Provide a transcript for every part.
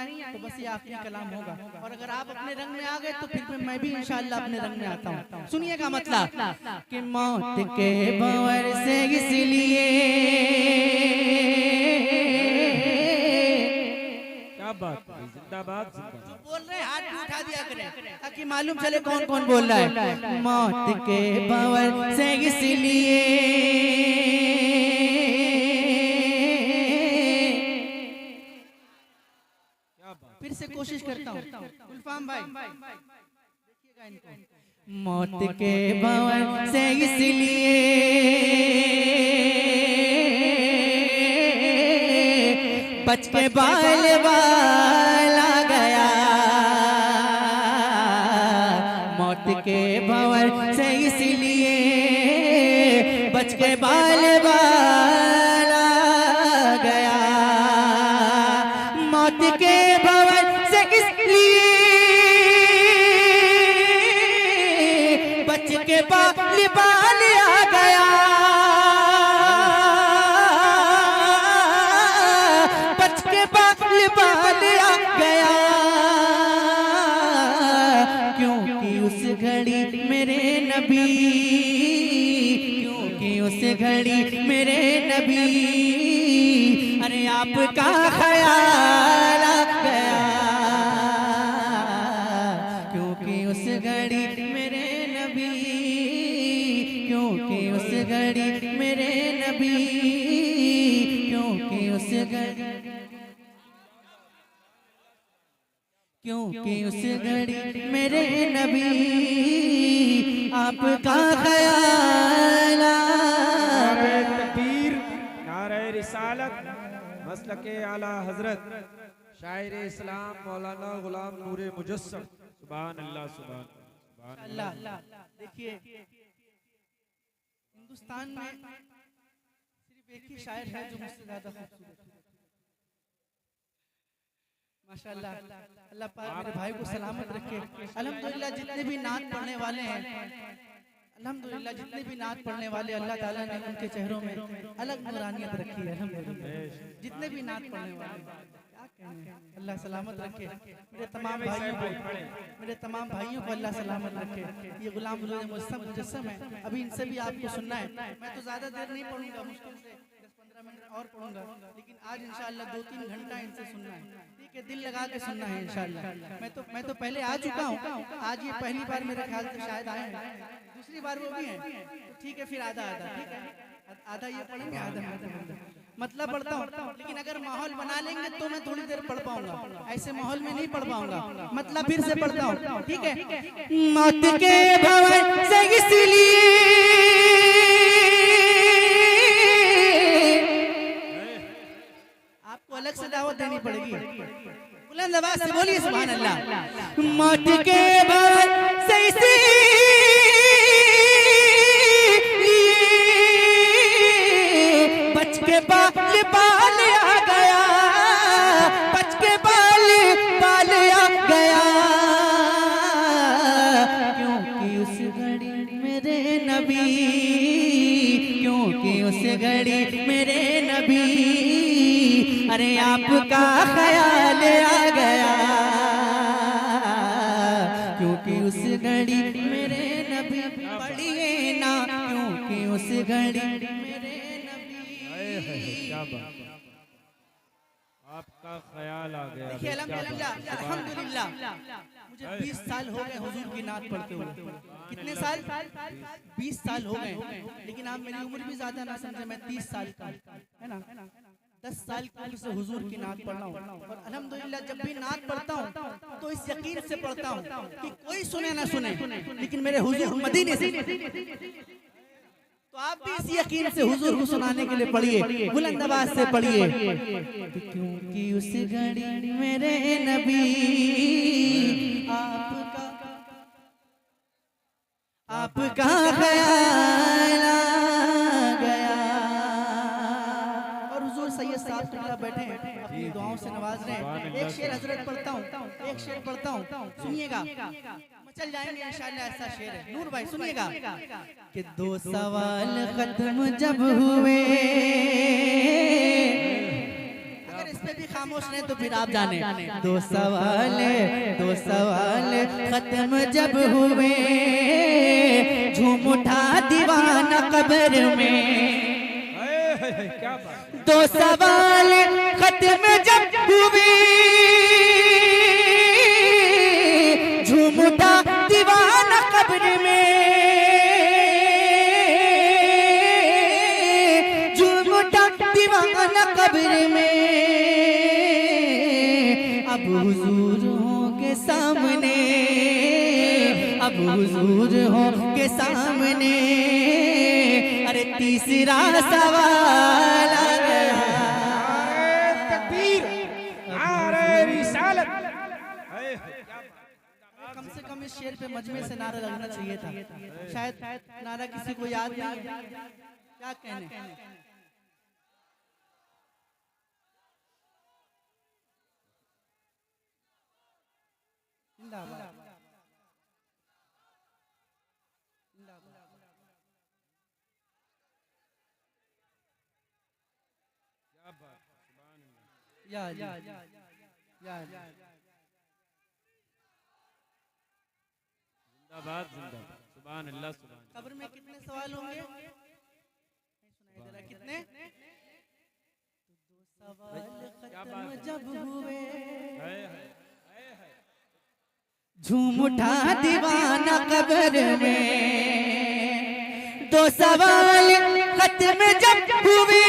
तो बस ये आखिरी कलाम होगा, और अगर आप अपने रंग में आ गए तो फिर मैं भी इंशाअल्लाह अपने रंग में आता हूँ। सुनिएगा मतलब कि मौत के भंवर से इसलिए, क्या बात, जिंदाबाद जिंदाबाद। बोल रहे हैं हाथ भी उठा दिया करें ताकि मालूम चले कौन कौन बोल रहा है। मौत के भंवर से इसलिए फिर से कोशिश करता हूँ गुलफाम भाई, देखिएगा इनको। मौत के भंवर से इसलिए बच के बाल वाला गया, मौत के भंवर से इसलिए बच के बाल वाला गया, मौत के भंवर से इसलिए बच के बाल आ गया, बच के बाल आ गया, क्योंकि उस घड़ी मेरे नबी, क्योंकि उस घड़ी मेरे नबी, अरे आपका ख्याल आ गया, क्योंकि उस घड़ी मेरे नबी, क्योंकि उस घड़ी मेरे नबी, क्योंकि उस घड़ी, क्योंकि उस घड़ी मेरे नबी आपका ख्याल आ नारे तकबीर, नारे रिसालत, मसलके आला हजरत शायर इस्लाम मौलाना गुलाम नूरे मुजस्सम। सुभान अल्लाह, सुभान अल्लाह। देखिए हिंदुस्तान में सिर्फ एक ही शायर है जो मुझसे ज्यादा खूबसूरत है, माशाअल्लाह। अल्लाह पाक मेरे भाई को सलामत रखे। अल्हम्दुलिल्लाह जितने भी नात पढ़ने वाले हैं, अल्हम्दुलिल्लाह जितने भी नात पढ़ने वाले अल्लाह ताला ने उनके चेहरों में अलग नूरानियत रखी है। अल्हम्दुलिल्लाह जितने भी नात पढ़ने वाले, क्या कहने, अल्लाह सलामत रखे। मेरे तमाम भाइयों को अल्लाह सलामत रखे। ये गुलाम मुजस्सम है, अभी इनसे भी आपको सुनना है। मैं तो ज्यादा देर नहीं पढ़ूंगा, मुश्किल से 10-15 मिनट और पढ़ूंगा, लेकिन आज इंशाअल्लाह 2-3 घंटा इनसे सुनना है। ठीक है, दिल लगा के सुनना है इंशाअल्लाह। मैं तो पहले आ चुका हूँ, आज ये पहली बार मेरे ख्याल से शायद आए हैं, दूसरी बार वो भी हैं। ठीक है, फिर आधा ठीक है, आधा ये पढ़ेंगे, आधा मतलब पढ़ता हूँ, लेकिन अगर माहौल बना लेंगे तो मैं थोड़ी देर पढ़ पाऊंगा, ऐसे माहौल में नहीं पढ़ पाऊंगा। मतलब फिर से पढ़ता हूँ, ठीक है। मौत के भंवर से इसलिए आपको अलग से दावत देनी पड़ेगी, बुलंद आवाज से बोलिए सुभान अल्लाह। मौत के भंवर से इसलिए बच के बाल आ गया, बच के बाल आ गया, क्योंकि उस घड़ी मेरे नबी, क्योंकि उस घड़ी मेरे नबी, अरे आपका ख्याल आ गया, क्योंकि उस घड़ी मेरे नबी, पढ़िए ना क्योंकि उस घड़ी मेरे नबी, क्या बात, आपका ख्याल आ गया। देखिए अल्हम्दुलिल्लाह मुझे 20 साल हो गए हुजूर की नात पढ़ते हुए। कितने साल? 20 साल हो गए, लेकिन आप मेरी उम्र भी ज्यादा ना समझे, मैं 30 साल का है ना, 10 साल की उम्र से हुजूर की नात पढ़ रहा हूँ। और अल्हम्दुलिल्लाह जब भी नात पढ़ता हूँ तो इस यकीन से पढ़ता हूँ कि कोई सुने ना सुने, लेकिन मेरे हुजूर मदीने से। तो आप भी इस यकीन से हुजूर को सुनाने के लिए पढ़िए, बुलंद आवाज से पढ़िए। क्योंकि उस घड़ी मेरे नबी आपका ख्याल आ गया। और हुजूर सैयद साहब तुल्ला बैठे हैं, अपनी दुआओं से नवाज रहे हैं। एक शेर हजरत पढ़ता हूँ, एक शेर पढ़ता हूँ, सुनिएगा, चल जाएंगे इंशाअल्लाह। ऐसा शेर है नूर भाई, सुनिएगा कि 2 सवाल खत्म जब हुए, अगर इस पे भी खामोश नहीं तो फिर आप जाने। दो सवाल खत्म जब हुए, झूम उठा दीवाना कब्र में। क्या बात। दो सवाल खत्म जब हुए, झूम उठा दीवाना कब्र में। झूम उठा दीवाना कब्र में। अब हुजूर होंगे सामने, अब हुजूर होंगे सामने। अरे तीसरा सवाल आ गया। तकबीर, नारे रिसालत। कम से कम इस शेर पे मजमे से नारा लगना चाहिए था। शायद नारा किसी को याद नहीं है। क्या कहने। या जिंदाबाद जिंदाबाद। सुभान अल्लाह सुभान। कब्र में कितने सवाल होंगे? कितने? दो सवाल खत्म जब हुए, झूम उठा दीवाना कब्र में। दो सवाल खत्म जब हुए,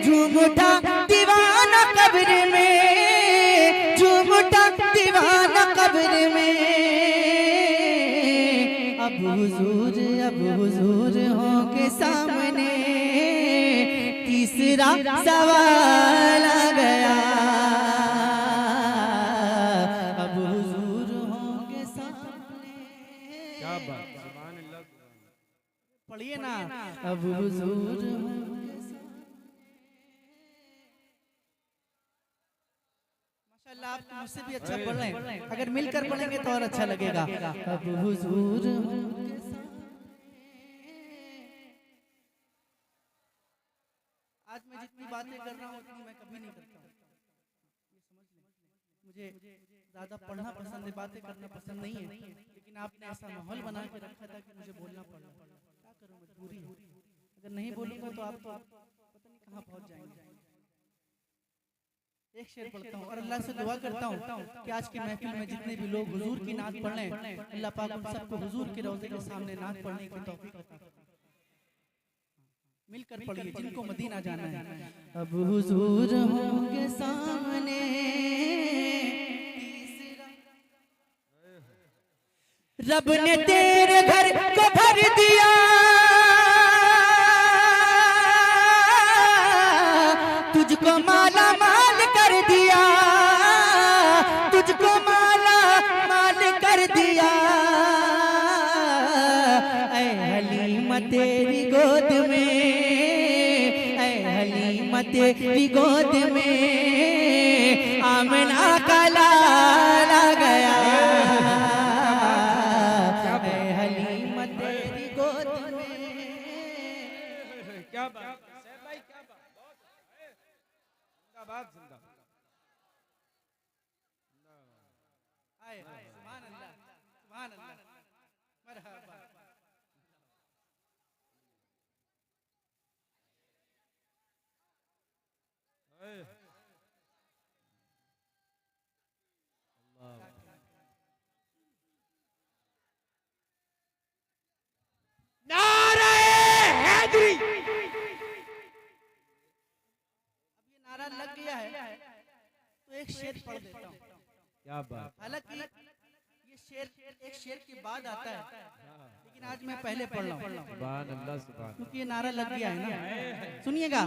झूम उठा दीवाना कब्र में। झूम उठा दीवाना कब्र में। अब हुजूर होंगे सामने। तीसरा सवाल आ गया। अब हुजूर होंगे सामने। क्या बात। सुभान अल्लाह सुभान। पढ़िए ना। अब हुजूर होंगे सामने। माशाल्लाह आप मुझसे भी अच्छा पढ़ रहे हैं। अगर मिलकर पढ़ेंगे तो और अच्छा लगेगा। अब हुजूर होंगे सामने। आज मैं जितनी बातें कर रहा हूँ उतनी मैं कभी नहीं करता हूँ, ये समझ लें। मुझे ज्यादा पढ़ना पसंद है, बातें करना पसंद नहीं है। लेकिन आपने ऐसा माहौल बना के रखा था कि मुझे बोलना पड़ा। क्या करूँ, मजबूरी है। अगर नहीं बोलूंगा तो आप पता नहीं कहाँ पहुँच जाएंगे। एक शेर पढ़ता हूँ और अल्लाह से दुआ करता हूँ कि आज की महफिल में जितने भी लोग हुजूर की नात पढ़ लें, अल्लाह पाक उन सबको हुजूर के रोज़े के सामने नात पढ़ने की तौफीक अता फरमाए। मिलकर पढ़िए जिनको मदीना जाना है। अब हुजूर होंगे सामने। रब ने तेरे घर को भर दिया, तुझको माला माल कर दिया। तुझको माला माल कर दिया। ऐ हलीमा तेरी गोद में, ऐ हलीमा तेरी गोद में आमना का लाल आ गया। ऐ हलीमा तेरी गोद में। क्या बात। सैयद भाई क्या बात। बहुत जिंदाबाद जिंदाबाद। आए सुभान अल्लाह सुभान अल्लाह मरहबा। नारे हैदरी। अब ये नारा लग गया है तो एक शेर पढ़ देता हूँ। क्या बात। हालांकि ये शेर एक शेर के बाद आता है, लेकिन आज मैं पहले पढ़ रहा हूँ सुभान अल्लाह सुभान। क्योंकि ये नारा लग गया है ना। सुनिएगा।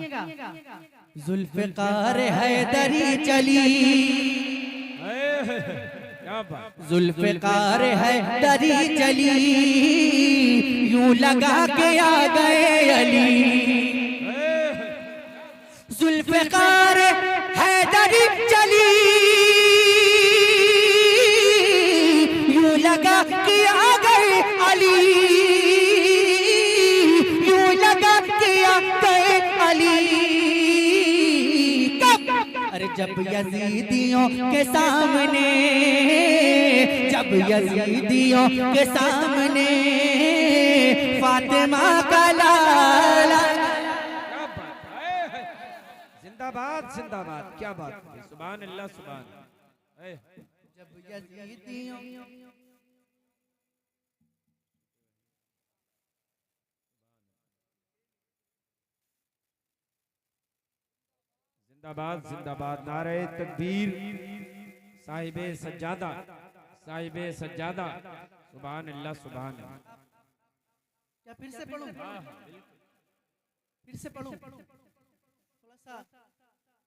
जुल्फ़िकार हैदरी चली, क्या बात। जुल्फ़िकार हैदरी चली, यूं लगा के आ गए अली। जुल्फ़िकार हैदरी चली, यूं लगा के आ गए अली। यूं लगा के आ गए अली। अरे जब यजीदियों के सामने, जब यजीदियों के सामने फातिमा का लाला। क्या बात है, जिंदाबाद जिंदाबाद, क्या बात है, सुभान अल्लाह सुभान। जब यजीदियों जिंदाबाद जिंदाबाद, नारे तकबीर, साहिबे सज्जादा, साहिबे सज्जादा, सुभान अल्लाह सुभान अल्लाह। क्या फिर से पढ़ूं? फिर से पढ़ूं? थोड़ा सा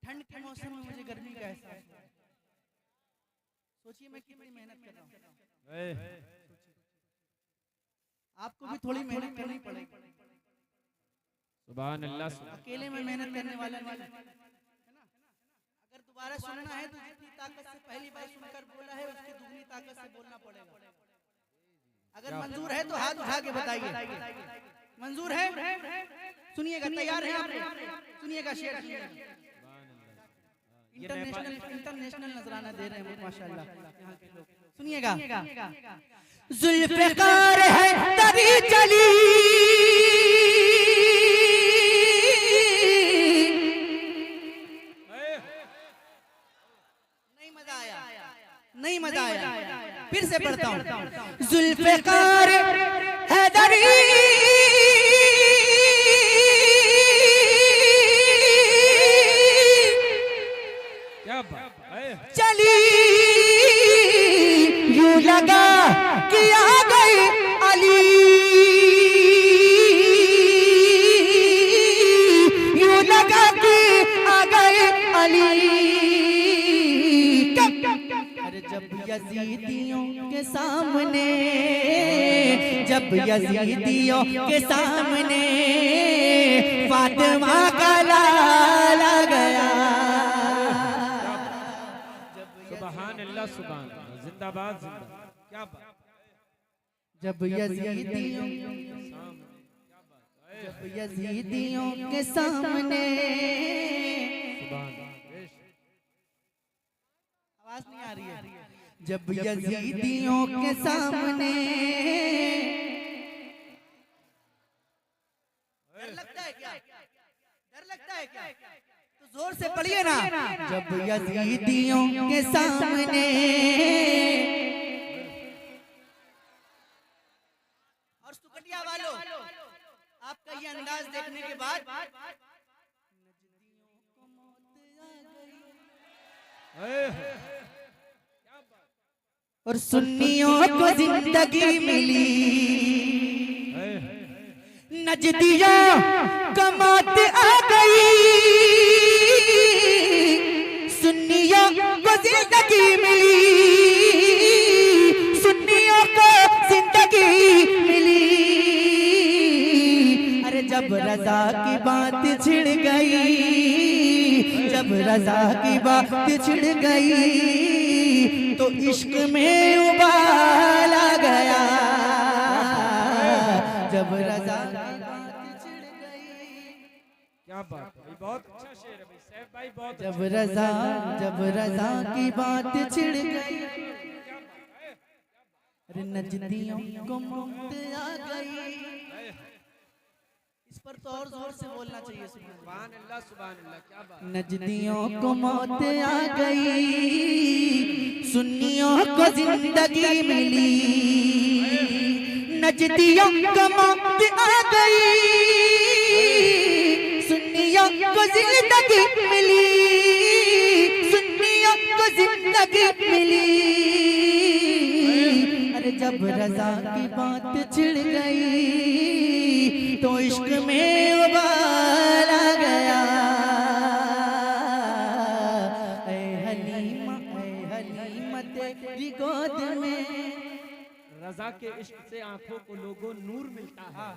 ठंड के मौसम में मुझे गर्मी का एहसास हो। सोचिए मैं कितनी मेहनत कर रहा हूँ। आपको भी थोड़ी मेहनत करनी पड़ेगी। सुभान अल्लाह। अकेले में मेहनत करने वाला नहीं है ना। अगर दोबारा सुनना है तो जितनी ताकत से पहली बार सुनकर बोला है उसकी दुगनी ताकत से बोलना पड़ेगा। अगर मंजूर है तो हाथ उठा के बताइए। मंजूर है? सुनिएगा, तैयार है आप? सुनिएगा, शेर इंटरनेशनल नजराना दे रहे हैं माशाल्लाह यहाँ के लोग। सुनिएगा। जुल्फ़िकार है तभी चली, नहीं मजा आया, फिर से पढ़ता हूँ। जुल्फ़िकार हैदरी क्या बात है, चली यूं लगा कि आ गए अली, यूं लगा कि आ गए अली। अरे जब यजीदियों के सामने, जब यजीदियों के सामने फातिमा का लाला गया। सुभान अल्लाह सुभान, जिंदाबाद जिंदाबाद, क्या बात। जब यजीदियों, जब यजीदियों के सामने, आवाज नहीं आ रही है। जब यजीदियों के सामने, डर लगता है क्या? डर लगता है क्या? तो जोर से पढ़िए ना। जब यजीदियों के सामने, और सुकटिया वालों, आपका ये अंदाज देखने के बाद और सुन्नियों को जिंदगी मिली, नजदियों को मौत आ गई, सुन्नियों को जिंदगी मिली, सुन्नियों को जिंदगी मिली। अरे जब रजा की बात छिड़ गई, जब रजा की बात छिड़ गई तो इश्क में उबाला गया। जब रजा की बात छिड़ गई, क्या बात है, बहुत अच्छा शेर है भाई, सैफ भाई बहुत। जब रजा की बात छिड़ गई, अरे नजदियों को मौत आ गई। इस पर तो और जोर से बोलना चाहिए। सुभान अल्लाह सुभान अल्लाह, क्या बात। नजदियों को मौत आ गई, सुन्नियों को जिंदगी मिली, नजदियों को मौत आ गई, सुन्नियों को जिंदगी मिली, सुन्नियों को जिंदगी मिली। अरे जब रजा की बात छिड़ गई तो इश्क में उबाला गया। ऐ हलीमा तेरी गोद में। रजा के इश्क से आंखों को लोगों नूर मिलता है,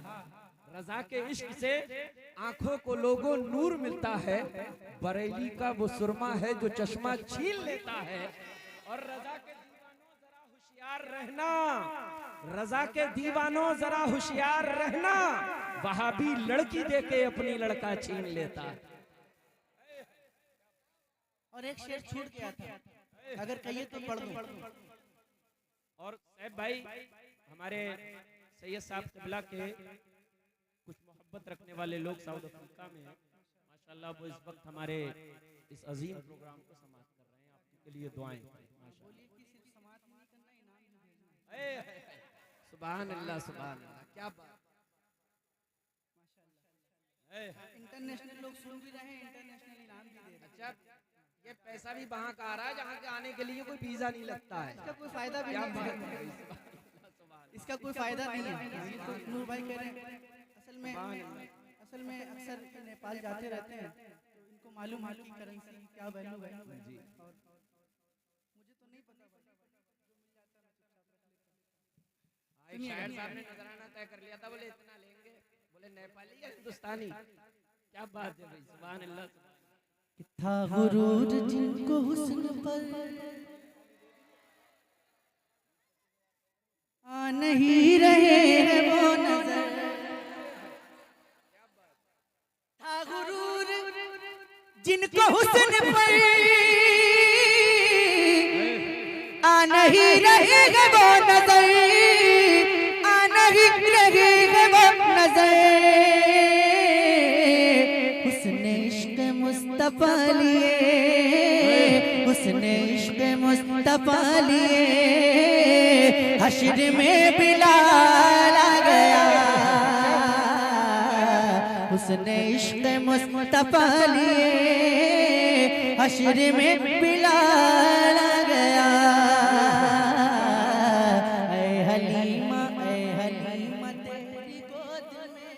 रजा के इश्क से आंखों को लोगों नूर मिलता है। बरेली का वो सुरमा है जो चश्मा छीन लेता है। और रजा के दीवानों जरा होशियार रहना, रजा के दीवानों जरा होशियार रहना, वहाबी लड़की देके अपनी लड़का छीन लेता है। और एक शेर छूट गया था, अगर कहिए तो पढ़ दूं। और साहब भाई हमारे सैयद साहब क़िबला के कुछ मोहब्बत रखने वाले लोग साउथ अफ्रीका में हैं माशाल्लाह, वो इस वक्त हमारे इस अजीम प्रोग्राम को समाप्त कर रहे हैं। आपके लिए दुआएं सुभान अल्लाह सुभान अल्लाह, क्या बात, इंटरनेशनल लोग सुन भी रहे हैं, इंटरनेशनल इनाम भी दे रहे हैं। अच्छा ये पैसा भी वहाँ का आ रहा है जहाँ के आने के लिए कोई वीजा नहीं लगता है, इसका कोई फायदा भी क्या नहीं बात है, है, इसका कोई फायदा नहीं है। ये तो नूर भाई कह रहे हैं, असल में अक्सर नेपाल जाते रहते हैं तो इनको मालूम है कि करेंसी क्या वैल्यू है। और मुझे तो नहीं पता, शायर साहब ने नजराना तय कर लिया था, बोले इतना लेंगे, बोले नेपाली या हिंदुस्तानी, क्या बात है भाई, सुभान अल्लाह। था गुरूर जिनको हुस्न पर आ नहीं रहे हैं वो नजर, था गुरूर जिनको हुस्न पर आ नहीं रहे हैं वो नजर, आ नहीं रहे हैं वो नजर। हुस्ने इश्क मुस्तफा लिए, हुस्ने इश्क मुस्तफा लिए हश्र में बिलाल आ गया, हुस्ने इश्क मुस्तफा लिए हश्र में बिलाल आ गया। ऐ हलीमा तेरी गोद में,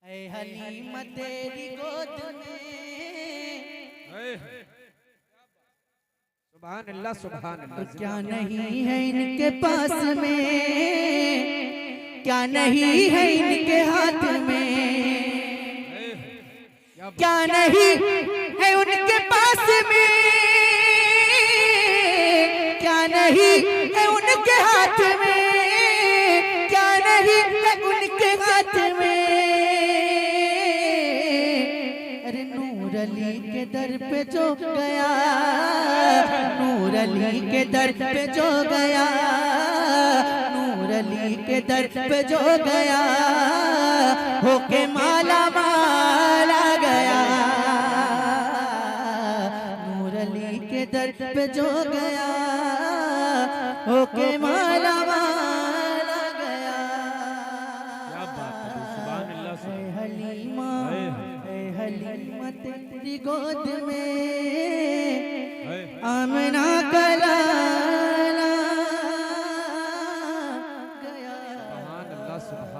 ऐ हलीमा तेरी गोद में, सुभान अल्लाह सुभान अल्लाह। क्या नहीं है इनके पास में, क्या नहीं है इनके हाथ में, क्या नहीं है उनके पास में, क्या नहीं है उनके हाथ में, क्या नहीं है उनके हाथ में। अरे नूर अली के दर पे जो गया, नूर अली के दर पे जो गया, नूर अली के दर पे जो गया होके माला माल आ गया, नूर अली के दर पे जो गया होके माला माल आ गया। क्या बात है, सुभान अल्लाह ऐ हलीमा, ऐ हलीमा तेरी गोद में आमना का लाला गया। सुभान अल्लाह सुभान